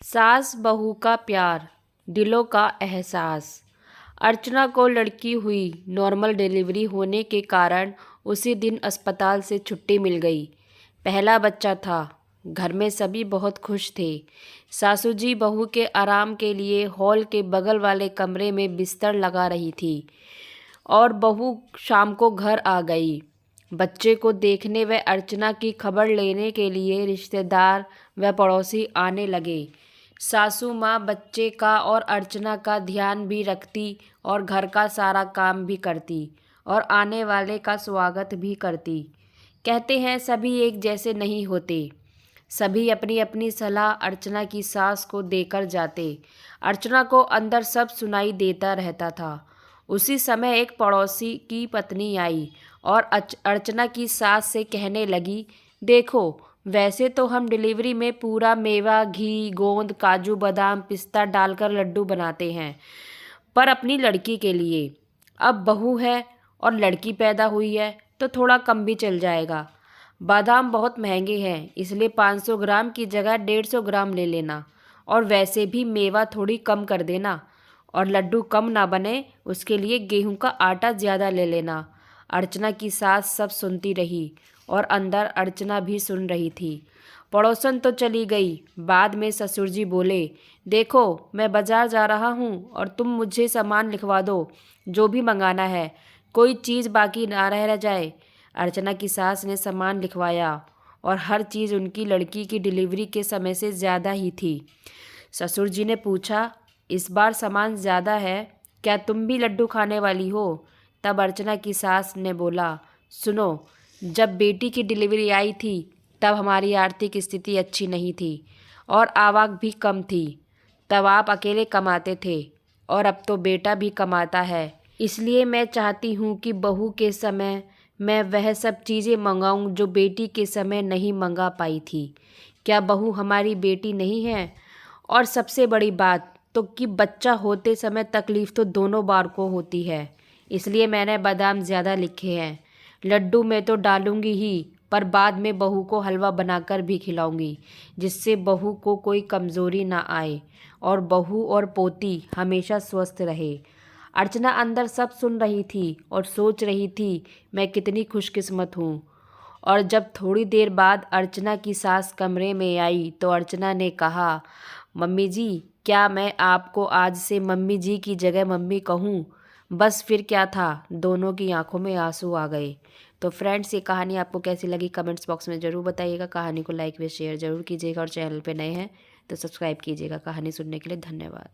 सास बहू का प्यार, दिलों का एहसास। अर्चना को लड़की हुई। नॉर्मल डिलीवरी होने के कारण उसी दिन अस्पताल से छुट्टी मिल गई। पहला बच्चा था। घर में सभी बहुत खुश थे। सासू जी बहू के आराम के लिए हॉल के बगल वाले कमरे में बिस्तर लगा रही थी और बहू शाम को घर आ गई। बच्चे को देखने व अर्चना की खबर लेने के लिए रिश्तेदार व पड़ोसी आने लगे। सासू माँ बच्चे का और अर्चना का ध्यान भी रखती और घर का सारा काम भी करती और आने वाले का स्वागत भी करती। कहते हैं सभी एक जैसे नहीं होते। सभी अपनी अपनी सलाह अर्चना की सास को देकर जाते। अर्चना को अंदर सब सुनाई देता रहता था। उसी समय एक पड़ोसी की पत्नी आई और अर्चना की सास से कहने लगी, देखो, वैसे तो हम डिलीवरी में पूरा मेवा, घी, गोंद, काजू, बादाम, पिस्ता डालकर लड्डू बनाते हैं, पर अपनी लड़की के लिए अब बहू है और लड़की पैदा हुई है तो थोड़ा कम भी चल जाएगा। बादाम बहुत महंगे हैं, इसलिए 500 ग्राम की जगह 150 ग्राम ले लेना, और वैसे भी मेवा थोड़ी कम कर देना, और लड्डू कम ना बने उसके लिए गेहूं का आटा ज़्यादा ले लेना। अर्चना की सास सब सुनती रही और अंदर अर्चना भी सुन रही थी। पड़ोसन तो चली गई। बाद में ससुर जी बोले, देखो, मैं बाजार जा रहा हूँ और तुम मुझे सामान लिखवा दो, जो भी मंगाना है, कोई चीज़ बाकी ना रह जाए। अर्चना की सास ने सामान लिखवाया और हर चीज़ उनकी लड़की की डिलीवरी के समय से ज़्यादा ही थी। ससुर जी ने पूछा, इस बार सामान ज़्यादा है, क्या तुम भी लड्डू खाने वाली हो? तब अर्चना की सास ने बोला, सुनो, जब बेटी की डिलीवरी आई थी तब हमारी आर्थिक स्थिति अच्छी नहीं थी और आवक भी कम थी। तब आप अकेले कमाते थे और अब तो बेटा भी कमाता है। इसलिए मैं चाहती हूँ कि बहू के समय मैं वह सब चीज़ें मंगाऊँ जो बेटी के समय नहीं मंगा पाई थी। क्या बहू हमारी बेटी नहीं है? और सबसे बड़ी बात तो कि बच्चा होते समय तकलीफ़ तो दोनों बार को होती है, इसलिए मैंने बादाम ज़्यादा लिखे हैं। लड्डू में तो डालूंगी ही, पर बाद में बहू को हलवा बनाकर भी खिलाऊंगी, जिससे बहू को कोई कमज़ोरी ना आए और बहू और पोती हमेशा स्वस्थ रहे। अर्चना अंदर सब सुन रही थी और सोच रही थी, मैं कितनी खुशकिस्मत हूँ। और जब थोड़ी देर बाद अर्चना की सास कमरे में आई तो अर्चना ने कहा, मम्मी जी, क्या मैं आपको आज से मम्मी जी की जगह मम्मी कहूँ? बस फिर क्या था, दोनों की आंखों में आंसू आ गए। तो फ्रेंड्स, ये कहानी आपको कैसी लगी कमेंट्स बॉक्स में ज़रूर बताइएगा। कहानी को लाइक व शेयर ज़रूर कीजिएगा और चैनल पे नए हैं तो सब्सक्राइब कीजिएगा। कहानी सुनने के लिए धन्यवाद।